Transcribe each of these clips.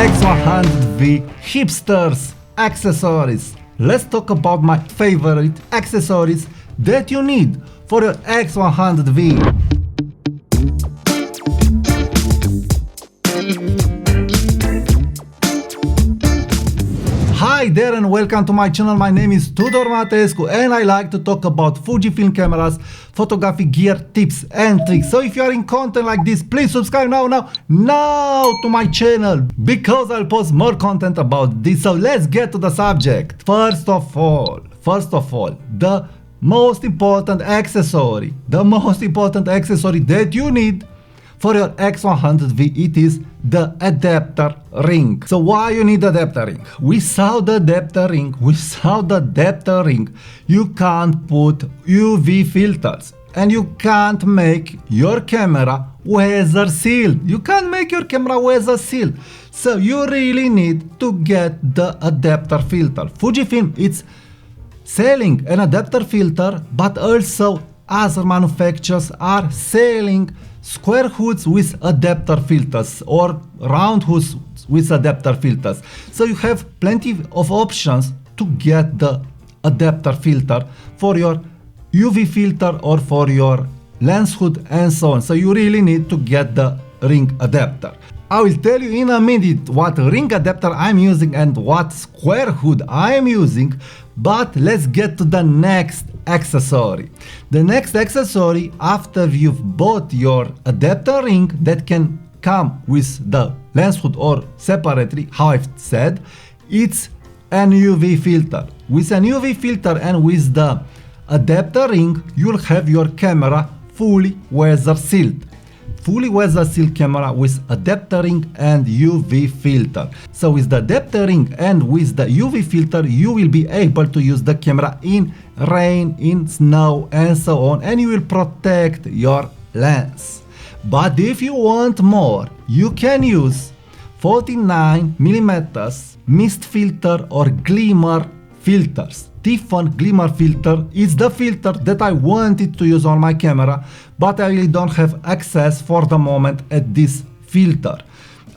X100V Hipsters Accessories. Let's talk about my favorite accessories that you need for your X100V. Hi there and welcome to my channel. My name is Tudor Matescu and I like to talk about Fujifilm cameras, photography gear, tips and tricks. So if you are in content like this, please subscribe now to my channel because I'll post more content about this. So let's get to the subject. First of all, the most important accessory that you need for your X100V, it is the adapter ring. So why you need adapter ring? Without the adapter ring, you can't put UV filters and you can't make your camera weather sealed. So you really need to get the adapter filter. Fujifilm is selling an adapter filter, but also other manufacturers are selling square hoods with adapter filters or round hoods with adapter filters. So you have plenty of options to get the adapter filter for your UV filter or for your lens hood and so on. So you really need to get the ring adapter. I will tell you in a minute what ring adapter I'm using and what square hood I am using, but let's get to the next accessory. The next accessory, after you've bought your adapter ring that can come with the lens hood or separately, how I've said, it's an UV filter. With an UV filter and with the adapter ring, you'll have your camera fully weather sealed. Fully weather sealed camera with adapter ring and UV filter. So with the adapter ring and with the UV filter, you will be able to use the camera in rain, in snow and so on, and you will protect your lens. But if you want more, you can use 49mm mist filter or glimmer filters. T-Fun glimmer filter is the filter that I wanted to use on my camera, but I really don't have access for the moment at this filter.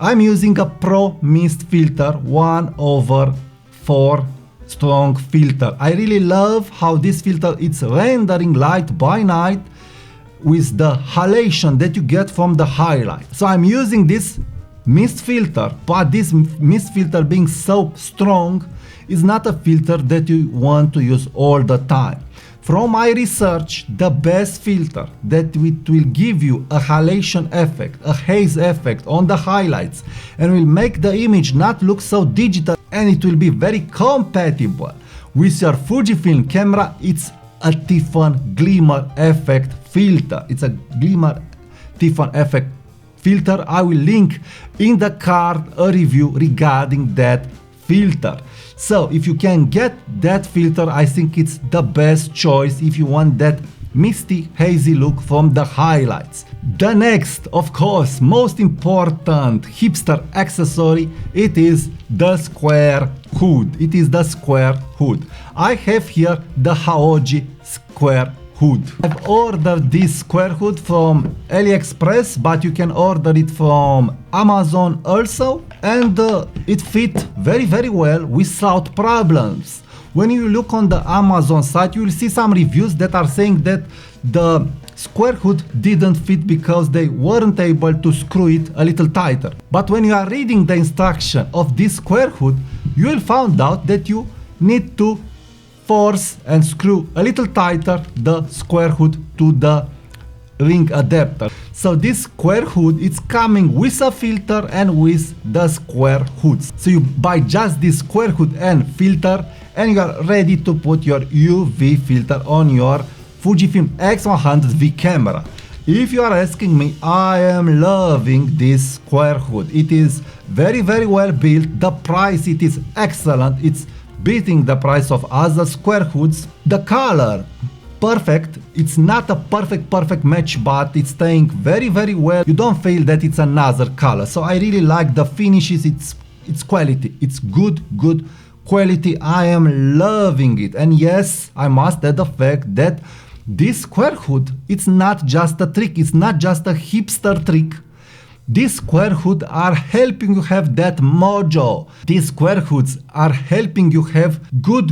I'm using a Pro Mist filter 1/4 strong filter. I really love how this filter is rendering light by night with the halation that you get from the highlight. So I'm using this mist filter, but this mist filter being so strong is not a filter that you want to use all the time. From my research, the best filter that will give you a halation effect, a haze effect on the highlights, and will make the image not look so digital, and it will be very compatible with your Fujifilm camera, it's a T-Fun glimmer effect filter. It's a glimmer T-Fun effect filter. I will link in the card a review regarding that filter. So if you can get that filter, I think it's the best choice if you want that misty, hazy look from the highlights. The next, of course, most important hipster accessory, it is the square hood. I have here the Haoji square hood. I've ordered this square hood from AliExpress, but you can order it from Amazon also, and it fit very well without problems. When you look on the Amazon site, you will see some reviews that are saying that the square hood didn't fit because they weren't able to screw it a little tighter. But when you are reading the instruction of this square hood, you will find out that you need to force and screw a little tighter the square hood to the ring adapter. So this square hood, it's coming with a filter and with the square hoods. So you buy just this square hood and filter and you are ready to put your UV filter on your Fujifilm X100V camera. If you are asking me, I am loving this square hood. It is very well built. The price, it is excellent. It's beating the price of other square hoods. The color, perfect. It's not a perfect match, but it's staying very well. You don't feel that it's another color. So I really like the finishes. It's quality. It's good quality. I am loving it. And yes, I must add the fact that this square hood, it's not just a trick. It's not just a hipster trick. These square hoods are helping you have that mojo. These square hoods are helping you have good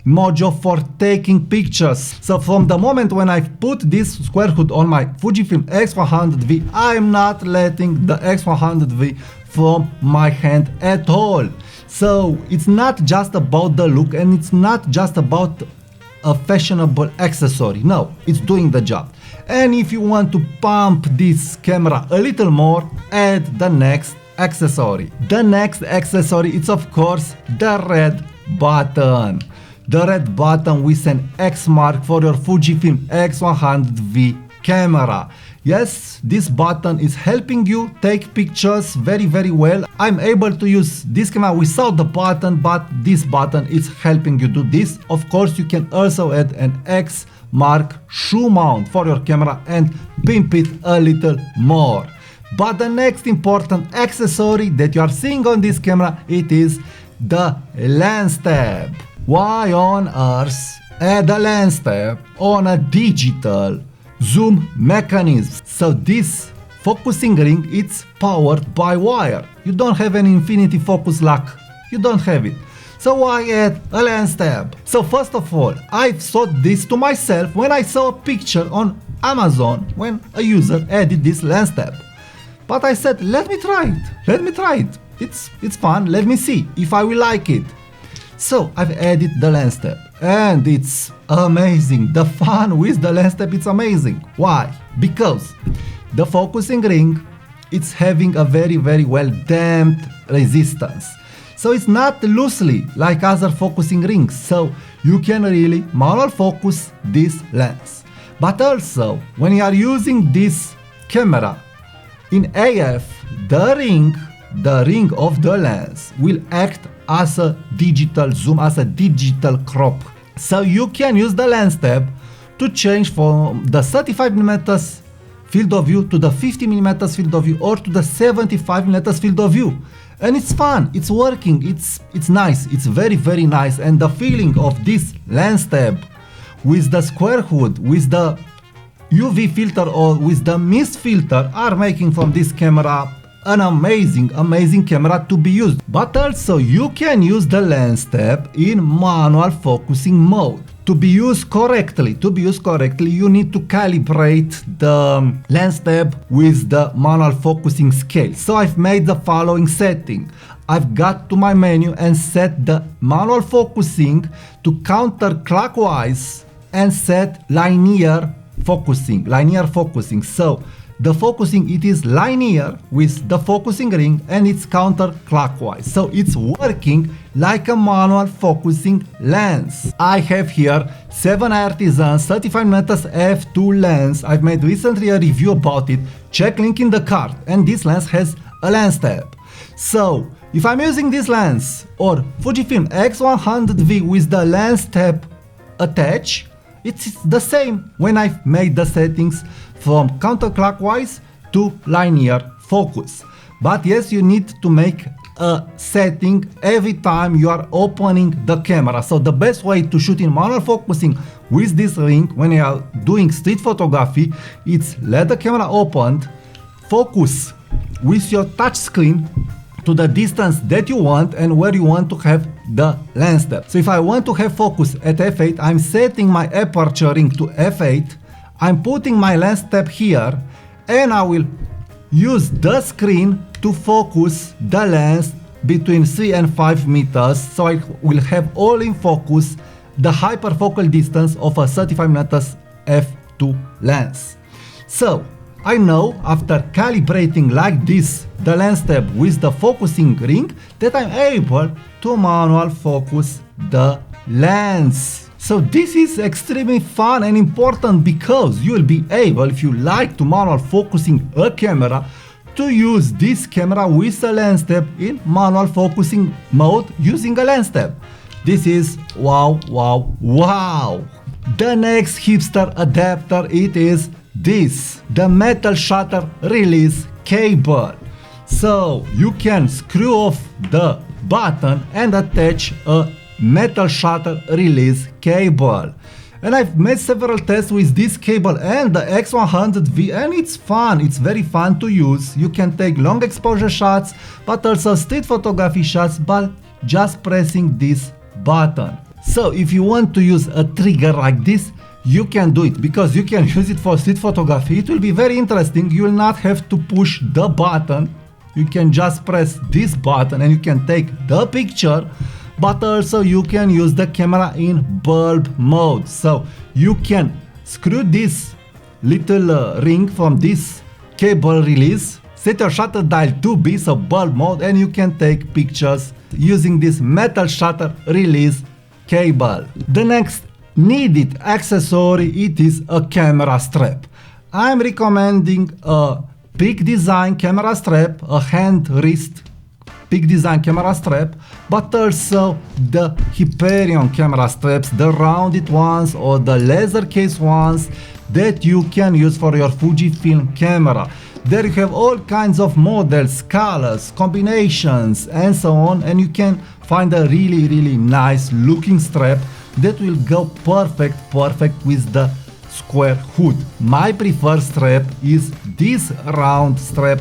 mojo for taking pictures. So from the moment when I put this square hood on my Fujifilm X100V, I'm not letting the X100V from my hand at all. So it's not just about the look, and it's not just about a fashionable accessory. No, it's doing the job. And if you want to pump this camera a little more, add the next accessory. The next accessory is of course the red button. The red button with an X mark for your Fujifilm X100V camera. Yes, this button is helping you take pictures very well. I'm able to use this camera without the button, but this button is helping you do this. Of course, you can also add an X mark shoe mount for your camera and pimp it a little more. But the next important accessory that you are seeing on this camera, it is the lens tab. Why on earth add a lens tab on a digital zoom mechanism? So this focusing ring, it's powered by wire. You don't have an infinity focus lock. You don't have it. So why add a lens tab? So first of all, I thought this to myself when I saw a picture on Amazon when a user added this lens tab. But I said, let me try it. It's fun, let me see if I will like it. So I've added the lens tab and it's amazing. The fun with the lens tab, it's amazing. Why? Because the focusing ring, it's having a very well damped resistance. So it's not loosely like other focusing rings, so you can really manual focus this lens. But also, when you are using this camera in AF, the ring of the lens will act as a digital zoom, as a digital crop. So you can use the lens tab to change from the 35mm field of view to the 50mm field of view or to the 75mm field of view. And it's fun, it's working, it's nice, it's very nice. And the feeling of this lens tab with the square hood, with the UV filter or with the mist filter are making from this camera an amazing camera to be used. But also you can use the lens tab in manual focusing mode. To be used correctly, you need to calibrate the lens tab with the manual focusing scale. So I've made the following setting. I've got to my menu and set the manual focusing to counterclockwise and set linear focusing. So the focusing, it is linear with the focusing ring and it's counterclockwise. So it's working like a manual focusing lens. I have here 7 Artisans 35mm f2 lens. I've made recently a review about it. Check link in the card. And this lens has a lens tab. So if I'm using this lens or Fujifilm X100V with the lens tab attached, it's the same when I've made the settings from counterclockwise to linear focus. But yes, you need to make a setting every time you are opening the camera. So the best way to shoot in manual focusing with this ring when you are doing street photography, it's let the camera open, focus with your touch screen to the distance that you want and where you want to have the lens tab. So if I want to have focus at f8, I'm setting my aperture ring to f8. I'm putting my lens tab here and I will use the screen to focus the lens between 3 and 5 meters. So I will have all in focus the hyperfocal distance of a 35mm f2 lens. So I know after calibrating like this the lens tab with the focusing ring that I'm able to manual focus the lens. So this is extremely fun and important because you will be able, if you like to manual focusing a camera, to use this camera with a lens tab in manual focusing mode using a lens tab. This is wow. The next hipster adapter, it is this, the metal shutter release cable. So you can screw off the button and attach a metal shutter release cable. And I've made several tests with this cable and the X100V, and it's fun, it's very fun to use. You can take long exposure shots, but also street photography shots by just pressing this button. So if you want to use a trigger like this, you can do it, because you can use it for street photography. It will be very interesting. You will not have to push the button. You can just press this button and you can take the picture, but also you can use the camera in bulb mode. So you can screw this little ring from this cable release, set your shutter dial to be so bulb mode, and you can take pictures using this metal shutter release cable. The next needed accessory, it is a camera strap. I'm recommending a Peak Design camera strap, a hand wrist Peak Design camera strap, but also the Hyperion camera straps, the rounded ones or the laser case ones that you can use for your Fujifilm camera. There you have all kinds of models, colors, combinations and so on, and you can find a really nice looking strap that will go perfect with the square hood. My preferred strap is this round strap,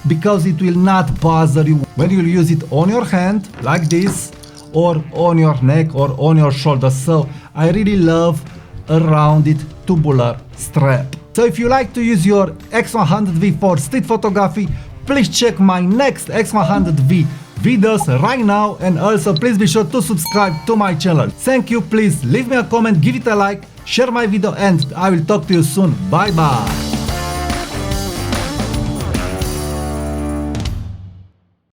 because it will not bother you when you use it on your hand like this, or on your neck, or on your shoulder. So I really love a rounded tubular strap. So if you like to use your X100V for street photography, please check my next X100V videos right now, and also please be sure to subscribe to my channel. Thank you, please leave me a comment, give it a like, share my video, and I will talk to you soon. Bye bye.